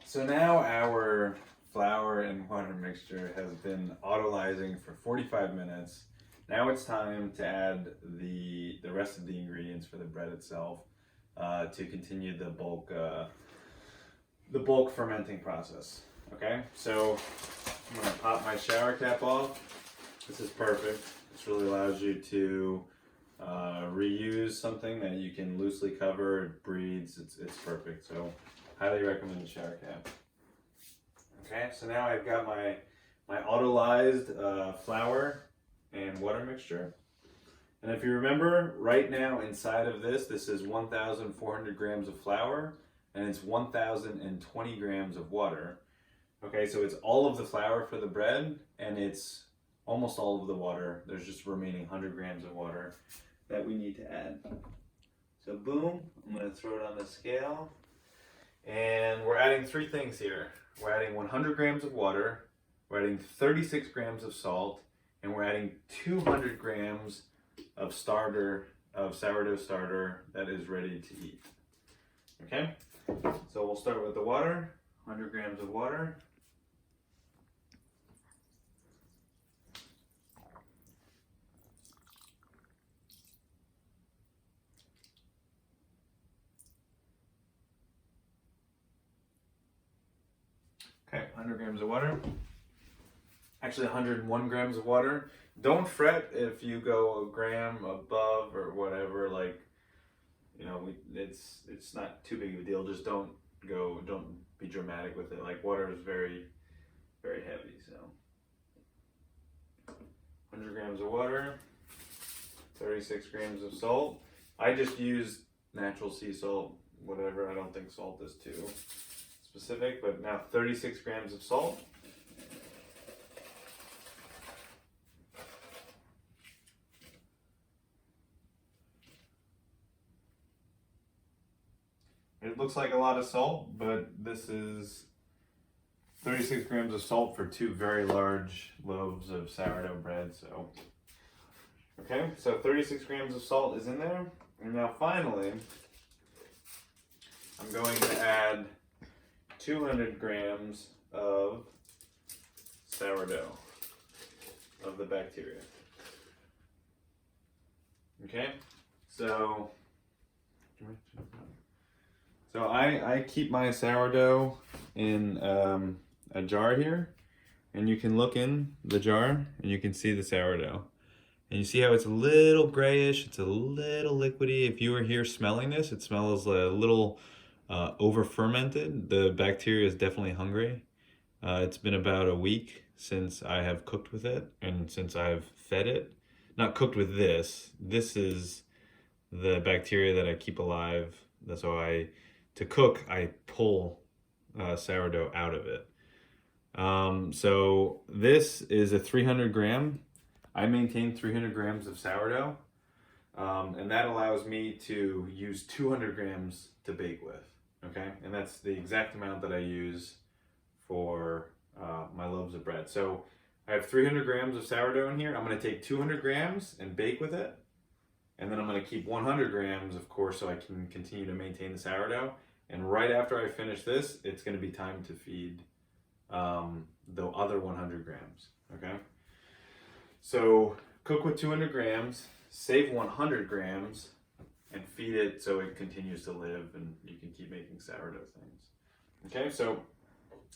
So now our flour and water mixture has been autolyzing for 45 minutes. Now it's time to add the rest of the ingredients for the bread itself to continue the bulk fermenting process. Okay, so I'm gonna pop my shower cap off. This is perfect. This really allows you to reuse something that you can loosely cover. It breathes. It's perfect. So highly recommend the shower cap. Okay, so now I've got my autolyzed flour and water mixture. And if you remember, right now inside of this is 1,400 grams of flour and it's 1,020 grams of water. Okay, so it's all of the flour for the bread and it's almost all of the water. There's just remaining 100 grams of water that we need to add. So boom, I'm gonna throw it on the scale. And we're adding three things here. We're adding 100 grams of water, we're adding 36 grams of salt, and we're adding 200 grams of sourdough starter that is ready to eat. Okay, so we'll start with the water, 100 grams of water. Okay, 100 grams of water. Actually 101 grams of water. Don't fret if you go a gram above or whatever, like, you know, it's not too big of a deal. Just don't be dramatic with it. Like, water is very, very heavy, so. 100 grams of water, 36 grams of salt. I just use natural sea salt, whatever. I don't think salt is too specific, but now 36 grams of salt. It looks like a lot of salt, but this is 36 grams of salt for two very large loaves of sourdough bread. So, okay, so 36 grams of salt is in there. And now finally, I'm going to add 200 grams of sourdough, of the bacteria. Okay, so I keep my sourdough in a jar here, and you can look in the jar and you can see the sourdough. And you see how it's a little grayish, it's a little liquidy. If you were here smelling this, it smells a little over fermented. The bacteria is definitely hungry. It's been about a week since I have cooked with it and since I've fed it. Not cooked with this. This is the bacteria that I keep alive. So to cook, I pull sourdough out of it. So this is a 300 gram. I maintain 300 grams of sourdough, and that allows me to use 200 grams to bake with. Okay, and that's the exact amount that I use for my loaves of bread. So I have 300 grams of sourdough in here. I'm going to take 200 grams and bake with it. And then I'm going to keep 100 grams, of course, so I can continue to maintain the sourdough. And right after I finish this, it's going to be time to feed the other 100 grams, okay? So cook with 200 grams, save 100 grams, and feed it so it continues to live and you can keep making sourdough things. Okay, so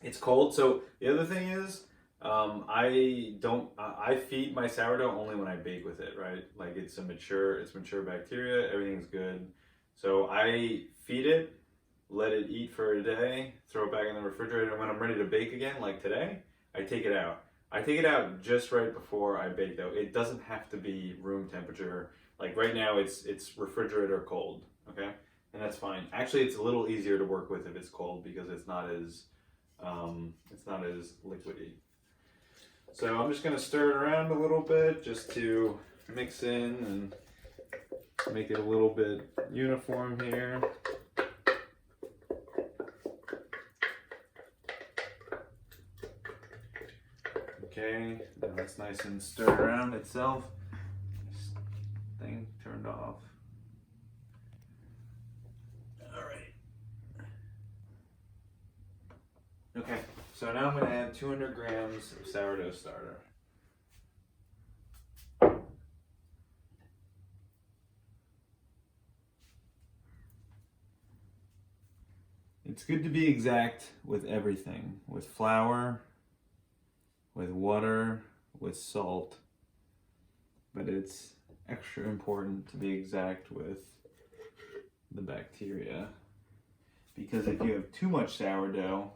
it's cold. So the other thing is, I feed my sourdough only when I bake with it, right? Like it's mature bacteria, everything's good. So I feed it, let it eat for a day, throw it back in the refrigerator, and when I'm ready to bake again, like today, I take it out. I take it out just right before I bake though. It doesn't have to be room temperature. Like right now it's refrigerator cold, okay? And that's fine. Actually, it's a little easier to work with if it's cold because it's not as liquidy. So I'm just going to stir it around a little bit just to mix in and make it a little bit uniform here. Okay, now that's nice and stirred around itself. This thing turned off. All right. Okay, so now I'm going to add 200 grams of sourdough starter. It's good to be exact with everything, with flour, with water, with salt, but it's extra important to be exact with the bacteria, because if you have too much sourdough,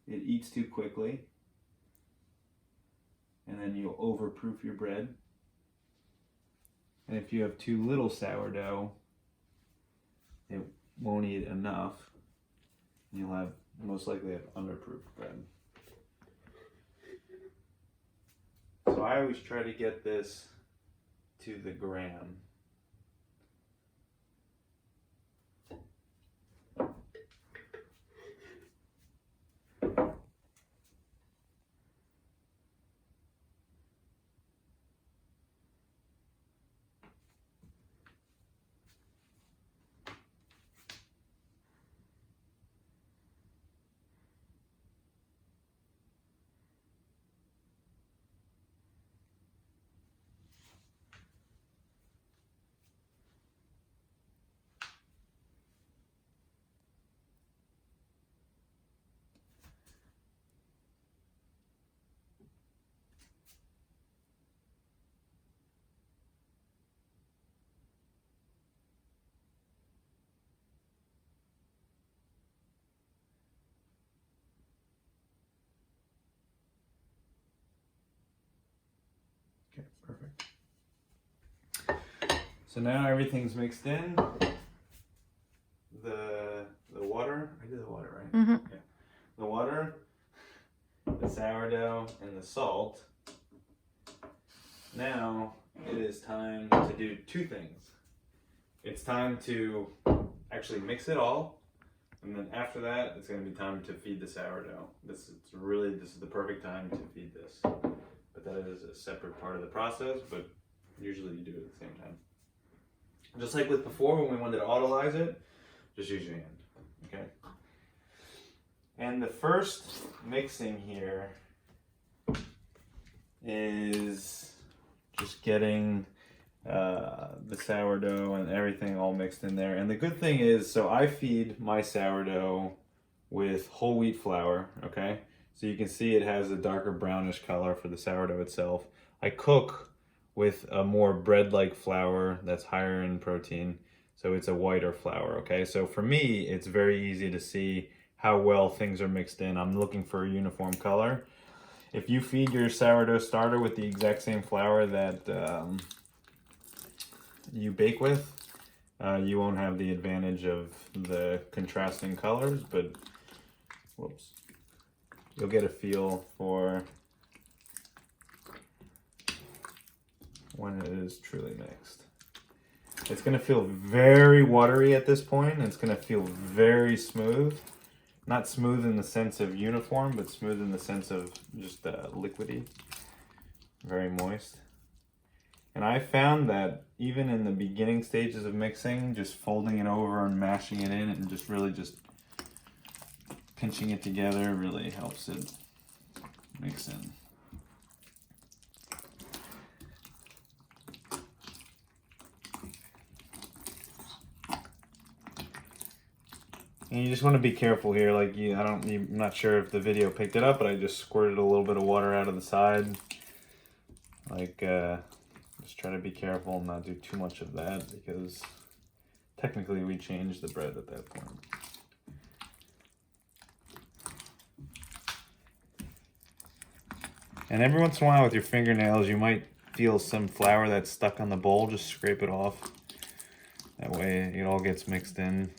it eats too quickly, and then you'll overproof your bread. And if you have too little sourdough, it won't eat enough. You'll have most likely have underproofed bread. So I always try to get this to the gram. Okay, perfect. So now everything's mixed in. The water, I did the water, right? Mm-hmm. Yeah. The water, the sourdough, and the salt. Now it is time to do two things. It's time to actually mix it all, and then after that, it's going to be time to feed the sourdough. This is the perfect time to feed this. But that is a separate part of the process, but usually you do it at the same time. Just like with before when we wanted to autolyze it, just use your hand, okay? And the first mixing here is just getting the sourdough and everything all mixed in there. And the good thing is, so I feed my sourdough with whole wheat flour, okay? So you can see it has a darker brownish color for the sourdough itself. I cook with a more bread-like flour that's higher in protein, so it's a whiter flour, okay? So for me, it's very easy to see how well things are mixed in. I'm looking for a uniform color. If you feed your sourdough starter with the exact same flour that you bake with, you won't have the advantage of the contrasting colors, but whoops. You'll get a feel for when it is truly mixed. It's going to feel very watery at this point. It's going to feel very smooth. Not smooth in the sense of uniform, but smooth in the sense of just liquidy. Very moist. And I found that even in the beginning stages of mixing, just folding it over and mashing it in and just really just pinching it together really helps it mix in. And you just want to be careful here. Like I'm not sure if the video picked it up, but I just squirted a little bit of water out of the side. Like, just try to be careful and not do too much of that because technically we changed the bread at that point. And every once in a while with your fingernails, you might feel some flour that's stuck on the bowl. Just scrape it off. That way it all gets mixed in.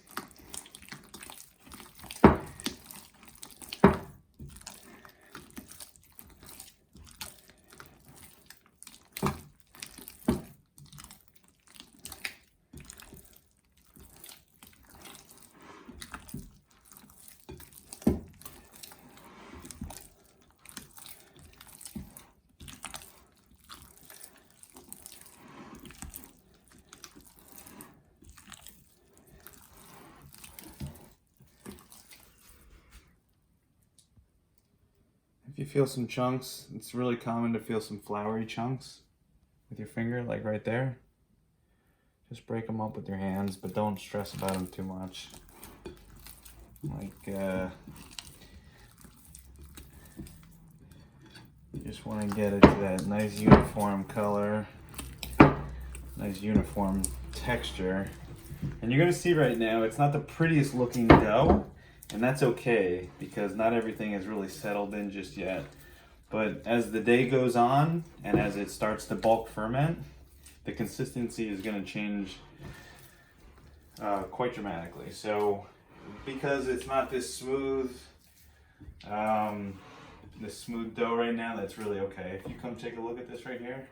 if you feel some chunks, it's really common to feel some floury chunks with your finger, like right there. Just break them up with your hands, but don't stress about them too much. Like, you just want to get it to that nice uniform color, nice uniform texture. And you're going to see right now, it's not the prettiest looking dough, and that's okay, because not everything is really settled in just yet. But as the day goes on, and as it starts to bulk ferment, the consistency is going to change quite dramatically. So, because it's not this smooth dough right now, that's really okay. If you come take a look at this right here,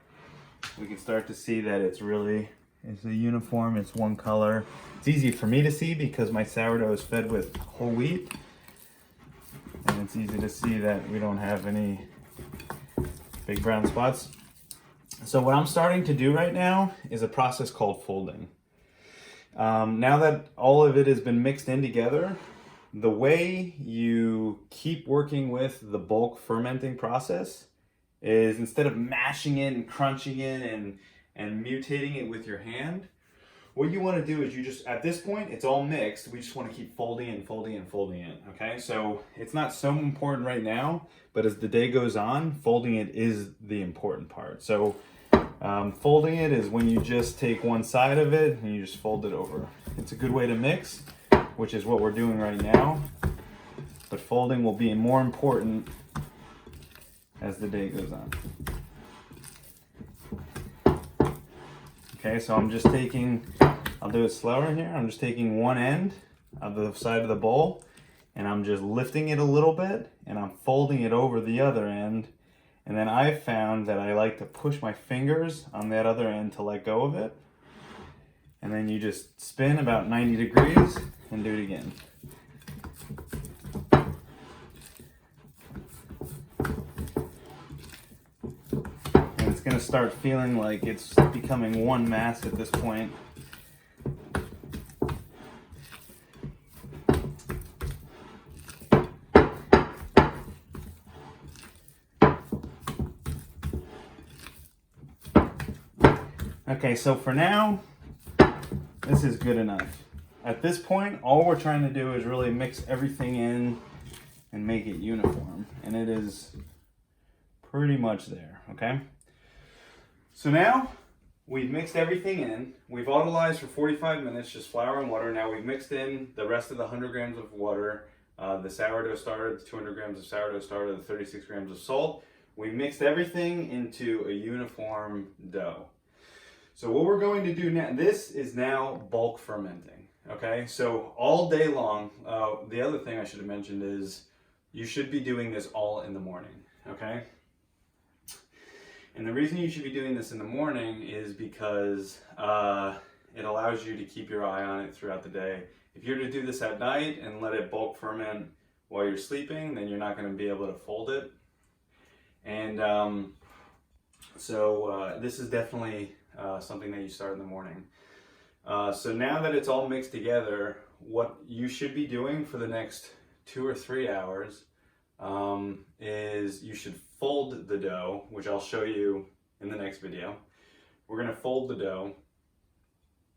we can start to see that it's a uniform, it's one color. It's easy for me to see because my sourdough is fed with whole wheat, and it's easy to see that we don't have any big brown spots. So what I'm starting to do right now is a process called folding. Now that all of it has been mixed in together, the way you keep working with the bulk fermenting process is, instead of mashing it and crunching it and mutating it with your hand, what you want to do is you just, at this point, it's all mixed. We just want to keep folding and folding and folding it, okay? So it's not so important right now, but as the day goes on, folding it is the important part. So folding it is when you just take one side of it and you just fold it over. It's a good way to mix, which is what we're doing right now. But folding will be more important as the day goes on. Okay, so I'm just taking, I'll do it slower here. I'm just taking one end of the side of the bowl, and I'm just lifting it a little bit, and I'm folding it over the other end. And then I found that I like to push my fingers on that other end to let go of it. And then you just spin about 90 degrees and do it again. And it's gonna start feeling like it's becoming one mass at this point. Okay, so for now, this is good enough. At this point, all we're trying to do is really mix everything in and make it uniform. And it is pretty much there, okay? So now, we've mixed everything in. We've autolyzed for 45 minutes, just flour and water. Now we've mixed in the rest of the 100 grams of water, the sourdough starter, the 200 grams of sourdough starter, the 36 grams of salt. We mixed everything into a uniform dough. So what we're going to do now, this is now bulk fermenting, okay? So all day long, the other thing I should have mentioned is you should be doing this all in the morning, okay? And the reason you should be doing this in the morning is because it allows you to keep your eye on it throughout the day. If you're to do this at night and let it bulk ferment while you're sleeping, then you're not going to be able to fold it. And this is definitely something that you start in the morning. So now that it's all mixed together, what you should be doing for the next 2 or 3 hours is you should fold the dough, which I'll show you in the next video. We're going to fold the dough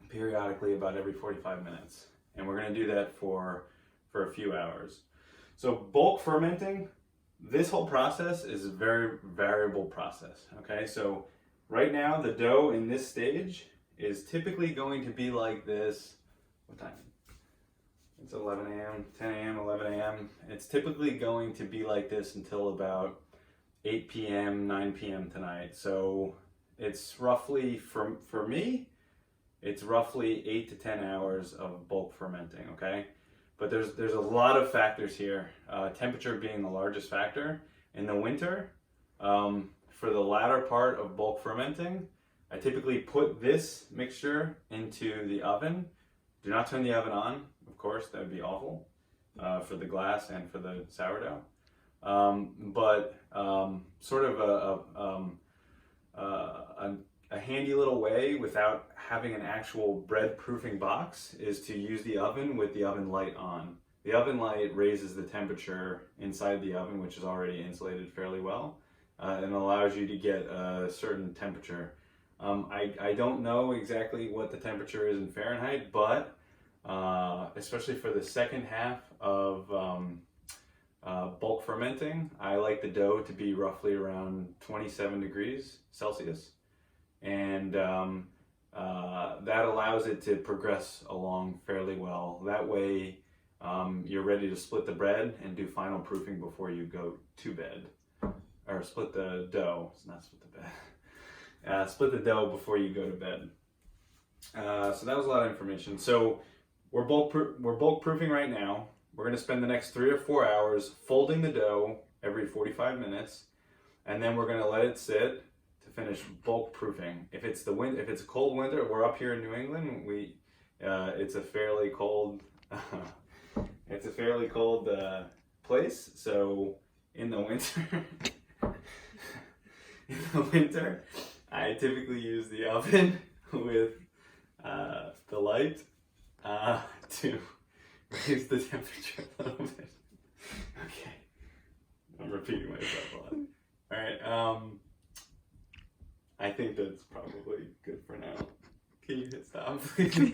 periodically about every 45 minutes. And we're going to do that for a few hours. So bulk fermenting, this whole process is a very variable process, okay? So right now, the dough in this stage is typically going to be like this. What time? It's 11 a.m., 10 a.m., 11 a.m. It's typically going to be like this until about 8 p.m., 9 p.m. tonight. So it's roughly, for me, it's roughly 8 to 10 hours of bulk fermenting, okay? But there's a lot of factors here, temperature being the largest factor. In the winter, for the latter part of bulk fermenting, I typically put this mixture into the oven. Do not turn the oven on, of course, that would be awful for the glass and for the sourdough. Sort of a handy little way without having an actual bread proofing box is to use the oven with the oven light on. The oven light raises the temperature inside the oven, which is already insulated fairly well, and allows you to get a certain temperature. I don't know exactly what the temperature is in Fahrenheit, but especially for the second half of bulk fermenting, I like the dough to be roughly around 27 degrees Celsius. And that allows it to progress along fairly well. That way, you're ready to split the bread and do final proofing before you go to bed. Or split the dough, it's not split the bed. Split the dough before you go to bed. So that was a lot of information. So we're bulk proofing right now. We're going to spend the next 3 or 4 hours folding the dough every 45 minutes, and then we're going to let it sit to finish bulk proofing. If it's a cold winter, we're up here in New England. It's a fairly cold place. So in the winter, I typically use the oven with the light to raise the temperature a little bit. Okay, I'm repeating myself a lot. All right, I think that's probably good for now. Can you hit stop, please?